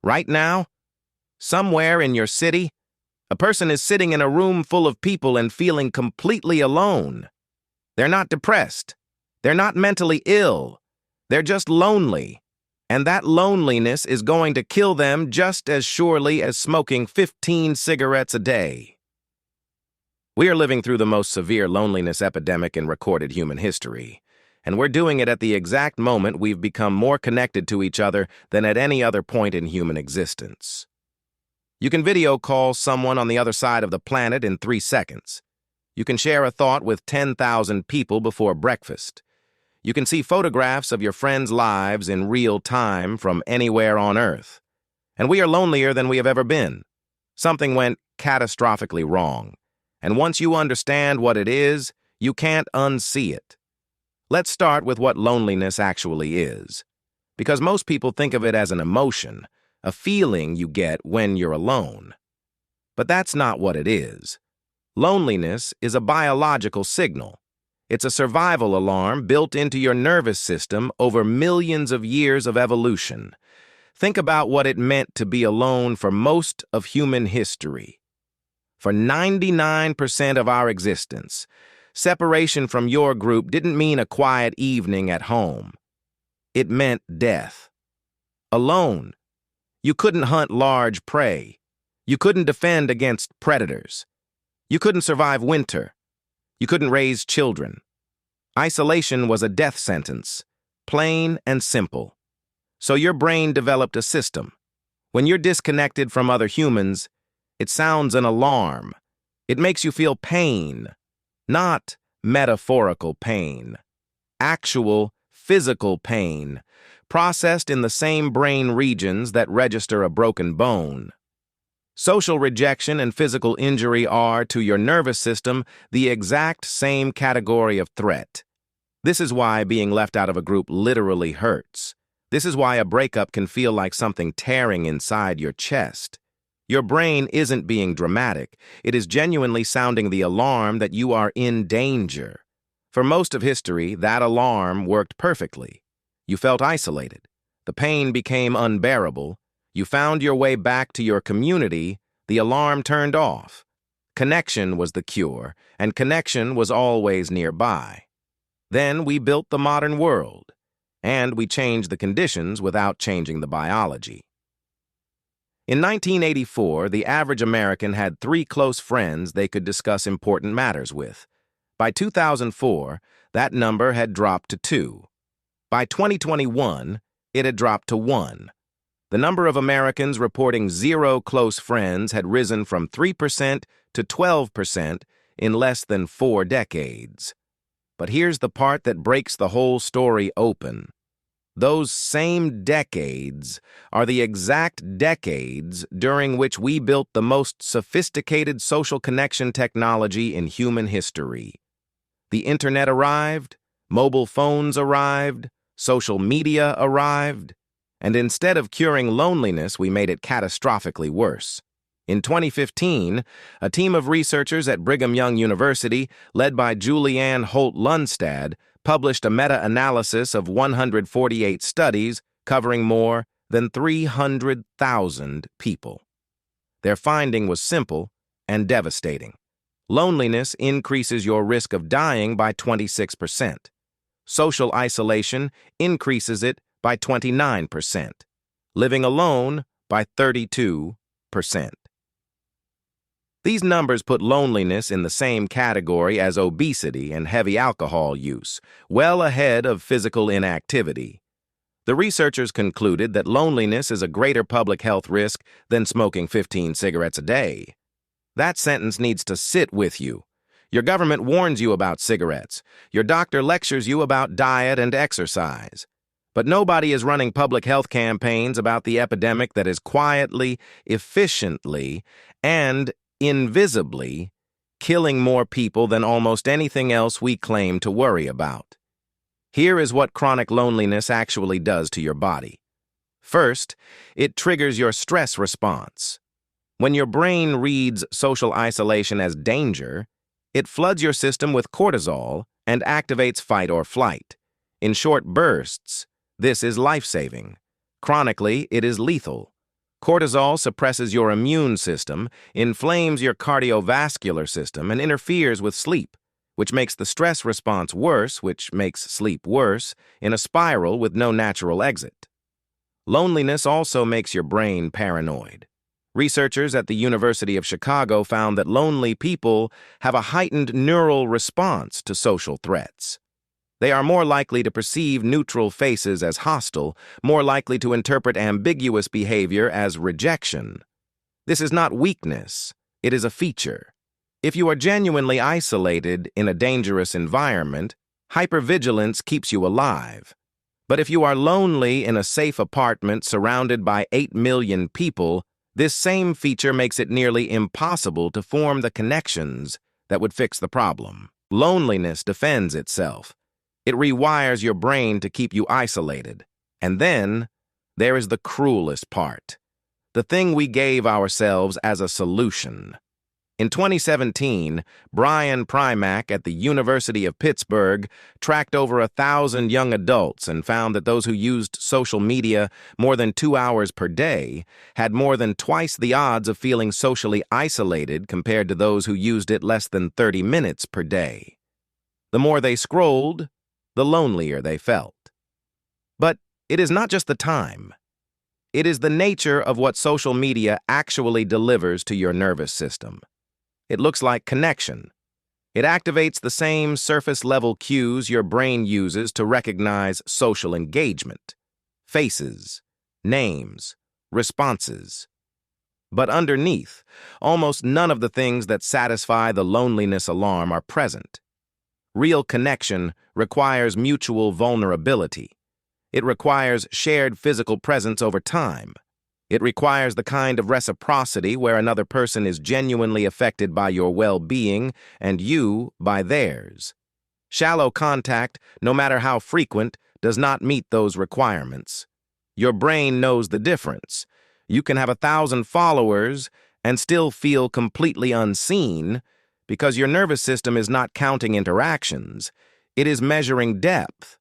Right now, somewhere in your city, a person is sitting in a room full of people and feeling completely alone. They're not depressed. They're not mentally ill. They're just lonely. And that loneliness is going to kill them just as surely as smoking 15 cigarettes a day. We are living through the most severe loneliness epidemic in recorded human history, and we're doing it at the exact moment we've become more connected to each other than at any other point in human existence. You can video call someone on the other side of the planet in 3 seconds. You can share a thought with 10,000 people before breakfast. You can see photographs of your friends' lives in real time from anywhere on Earth. And we are lonelier than we have ever been. Something went catastrophically wrong. And once you understand what it is, you can't unsee it. Let's start with what loneliness actually is. Because most people think of it as an emotion, a feeling you get when you're alone. But that's not what it is. Loneliness is a biological signal. It's a survival alarm built into your nervous system over millions of years of evolution. Think about what it meant to be alone for most of human history. For 99% of our existence, separation from your group didn't mean a quiet evening at home. It meant death. Alone, you couldn't hunt large prey. You couldn't defend against predators. You couldn't survive winter. You couldn't raise children. Isolation was a death sentence, plain and simple. So your brain developed a system. When you're disconnected from other humans, it sounds an alarm. It makes you feel pain, not metaphorical pain. Actual, physical pain, processed in the same brain regions that register a broken bone. Social rejection and physical injury are, to your nervous system, the exact same category of threat. This is why being left out of a group literally hurts. This is why a breakup can feel like something tearing inside your chest. Your brain isn't being dramatic. It is genuinely sounding the alarm that you are in danger. For most of history, that alarm worked perfectly. You felt isolated. The pain became unbearable. You found your way back to your community. The alarm turned off. Connection was the cure, and connection was always nearby. Then we built the modern world, and we changed the conditions without changing the biology. In 1984, the average American had 3 close friends they could discuss important matters with. By 2004, that number had dropped to 2. By 2021, it had dropped to 1. The number of Americans reporting 0 close friends had risen from 3% to 12% in less than 4 decades. But here's the part that breaks the whole story open. Those same decades are the exact decades during which we built the most sophisticated social connection technology in human history. The internet arrived, mobile phones arrived, social media arrived, and instead of curing loneliness, we made it catastrophically worse. In 2015, a team of researchers at Brigham Young University, led by Julianne Holt-Lundstad, published a meta-analysis of 148 studies covering more than 300,000 people. Their finding was simple and devastating. Loneliness increases your risk of dying by 26%. Social isolation increases it by 29%. Living alone by 32%. These numbers put loneliness in the same category as obesity and heavy alcohol use, well ahead of physical inactivity. The researchers concluded that loneliness is a greater public health risk than smoking 15 cigarettes a day. That sentence needs to sit with you. Your government warns you about cigarettes. Your doctor lectures you about diet and exercise. But nobody is running public health campaigns about the epidemic that is quietly, efficiently, and invisibly killing more people than almost anything else we claim to worry about. Here is what chronic loneliness actually does to your body. First, it triggers your stress response. When your brain reads social isolation as danger, it floods your system with cortisol and activates fight or flight. In short bursts, this is life-saving. Chronically, it is lethal. Cortisol suppresses your immune system, inflames your cardiovascular system, and interferes with sleep, which makes the stress response worse, which makes sleep worse, in a spiral with no natural exit. Loneliness also makes your brain paranoid. Researchers at the University of Chicago found that lonely people have a heightened neural response to social threats. They are more likely to perceive neutral faces as hostile, more likely to interpret ambiguous behavior as rejection. This is not weakness, it is a feature. If you are genuinely isolated in a dangerous environment, hypervigilance keeps you alive. But if you are lonely in a safe apartment surrounded by 8 million people, this same feature makes it nearly impossible to form the connections that would fix the problem. Loneliness defends itself. It rewires your brain to keep you isolated. And then, there is the cruelest part. The thing we gave ourselves as a solution. In 2017, Brian Primack at the University of Pittsburgh tracked over 1,000 young adults and found that those who used social media more than 2 hours per day had more than twice the odds of feeling socially isolated compared to those who used it less than 30 minutes per day. The more they scrolled, the lonelier they felt. But it is not just the time. It is the nature of what social media actually delivers to your nervous system. It looks like connection. It activates the same surface-level cues your brain uses to recognize social engagement. Faces, names, responses. But underneath, almost none of the things that satisfy the loneliness alarm are present. Real connection requires mutual vulnerability. It requires shared physical presence over time. It requires the kind of reciprocity where another person is genuinely affected by your well-being and you by theirs. Shallow contact, no matter how frequent, does not meet those requirements. Your brain knows the difference. You can have 1,000 followers and still feel completely unseen because your nervous system is not counting interactions. It is measuring depth.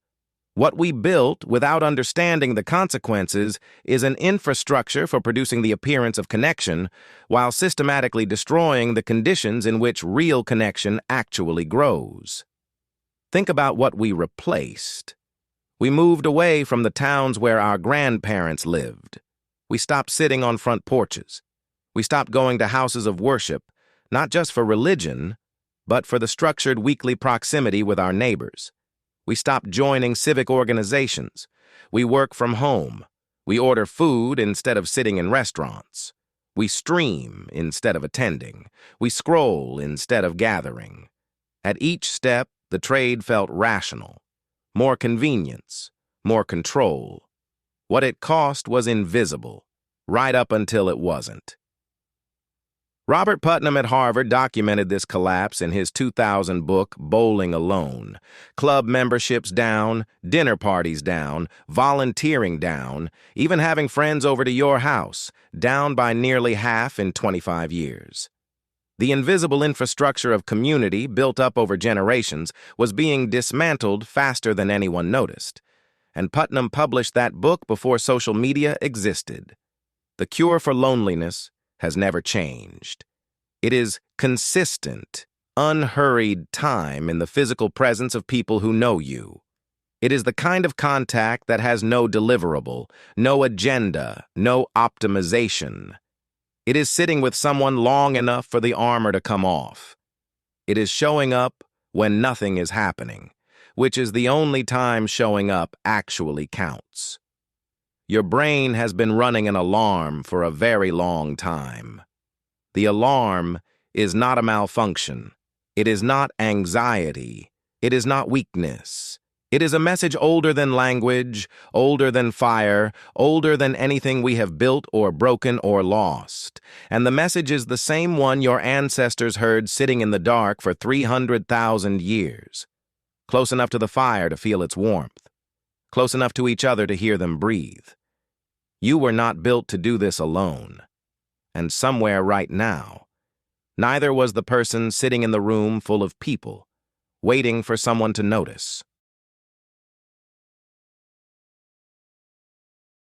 What we built without understanding the consequences is an infrastructure for producing the appearance of connection while systematically destroying the conditions in which real connection actually grows. Think about what we replaced. We moved away from the towns where our grandparents lived. We stopped sitting on front porches. We stopped going to houses of worship, not just for religion, but for the structured weekly proximity with our neighbors. We stopped joining civic organizations. We work from home. We order food instead of sitting in restaurants. We stream instead of attending. We scroll instead of gathering. At each step, the trade felt rational. More convenience, more control. What it cost was invisible, right up until it wasn't. Robert Putnam at Harvard documented this collapse in his 2000 book, Bowling Alone. Club memberships down, dinner parties down, volunteering down, even having friends over to your house, down by nearly half in 25 years. The invisible infrastructure of community built up over generations was being dismantled faster than anyone noticed. And Putnam published that book before social media existed. The cure for loneliness has never changed. It is consistent, unhurried time in the physical presence of people who know you. It is the kind of contact that has no deliverable, no agenda, no optimization. It is sitting with someone long enough for the armor to come off. It is showing up when nothing is happening, which is the only time showing up actually counts. Your brain has been running an alarm for a very long time. The alarm is not a malfunction. It is not anxiety. It is not weakness. It is a message older than language, older than fire, older than anything we have built or broken or lost. And the message is the same one your ancestors heard sitting in the dark for 300,000 years. Close enough to the fire to feel its warmth. Close enough to each other to hear them breathe. You were not built to do this alone. And somewhere right now, neither was the person sitting in the room full of people, waiting for someone to notice.